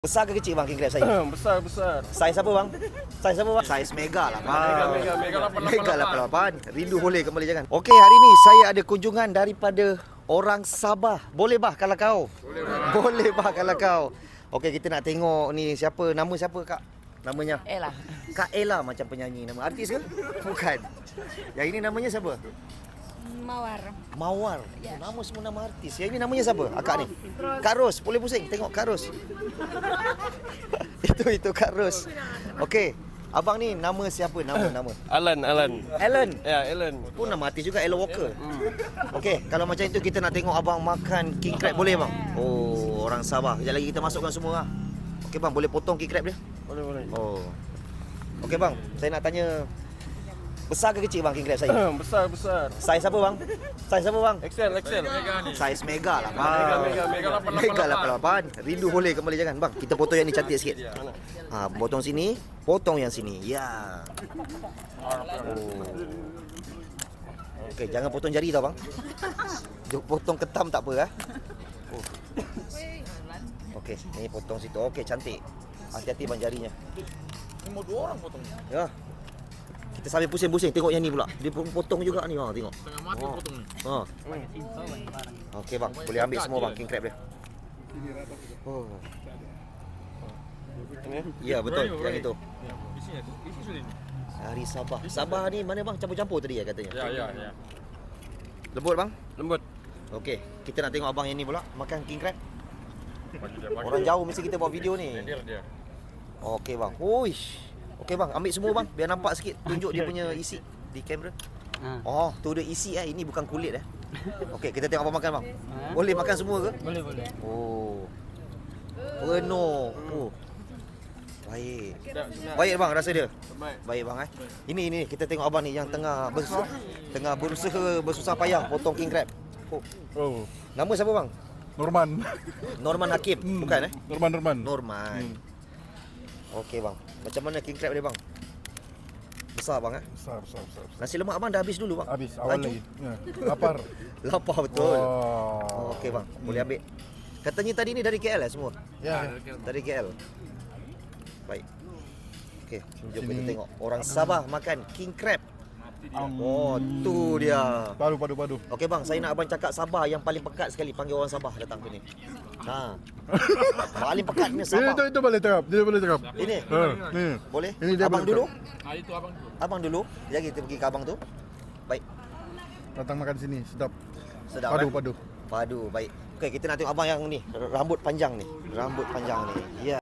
Besar ke kecil bang king crab saya? Besar. Saiz apa bang? Saiz apa bang? Saiz mega lah bang. Mega 88. Rindu boleh kembali jangan. Okey, hari ni saya ada kunjungan daripada orang Sabah. Boleh bah kalau kau? Boleh bah kalau kau. Okey, kita nak tengok ni siapa, nama siapa kak? Namanya? Ella. Kak Ella macam penyanyi, nama artis ke? Bukan. Yang ini namanya siapa? Mawar. Mawar. Ya. Nama semua nama artis. Yang ini namanya siapa? Akak ni. Kak Ros. Boleh pusing tengok Kak Ros. itu Kak Ros. Okey. Abang ni nama siapa? Nama. Alan. Alan. Ya, Alan. Pun nama artis juga, Alan Walker. Okey, kalau macam itu kita nak tengok abang makan king crab boleh bang? Oh, orang Sabah. Kejap lagi kita masukkan semua lah. Okey bang, boleh potong king crab dia? Boleh. Oh. Okey bang, saya nak tanya besar ke kecil bang king crab saya? Besar. Saiz apa bang? Saiz apa bang? XL. Saiz mega lah bang. Mega 88. Rindu boleh kembali jangan bang. Kita potong yang ni cantik sikit. Ha, potong sini, potong yang sini. Ya. Oh. Okey, jangan potong jari tau bang. Potong ketam tak apa Oh. Okey, ni potong situ. Okey, cantik. Hati-hati bang jarinya. Ini mau 2 orang potong. Ya. Kita sambil pusing-pusing tengok yang ni pula. Dia potong juga ni. Ha, tengok. Tengah mati potong ni. Ha. Okey bang, boleh ambil semua bang king crab dia. Oh. Ya betul, yang itu. Isi sudah ni. Hari Sabah. Sabah ni mana bang? Campur-campur tadi katanya. Ya. Lembut bang? Lembut. Okey, kita nak tengok abang yang ni pula makan king crab. Bagi Orang jauh mesti kita buat video ni. dia. Okey bang. Uish. Okey bang, ambil semua bang biar nampak sikit. Tunjuk dia punya isi di kamera. Oh, tu dia isi ini bukan kulit Okey, kita tengok abang makan bang. Boleh makan semua ke? Boleh. Oh. Penuh. Oh. Baik. Baik bang rasa dia. Baik bang Ini kita tengok abang ni yang tengah berusaha bersusah payah potong king crab. Oh, Nama siapa bang? Norman Hakim, bukan Norman. Okey bang. Macam mana king crab dia bang? Besar bang Besar. Nasi lemak abang dah habis dulu bang. Habis awal Laju. lagi. Ya. Lapar. Lapar betul. Wow. Okey bang, boleh ambil. Katanya tadi ni dari KL semua. Ya. Dari KL. Baik. Okey, jom kita tengok orang Sabah makan king crab. Oh, tu dia. Padu. Okey bang, saya nak abang cakap Sabah yang paling pekat sekali, panggil orang Sabah datang sini. Ha. Paling pekat ni Sabah. Itu boleh cakap. Dia boleh cakap. Ini. Ni. Boleh? Ini dia Abang boleh dulu? Itu abang dulu. Abang dulu. Jadi kita pergi ke abang tu. Baik. Datang makan sini, sedap. Sedap. Padu. Padu, baik. Okey, kita nak tengok abang yang ni, rambut panjang ni. Ya.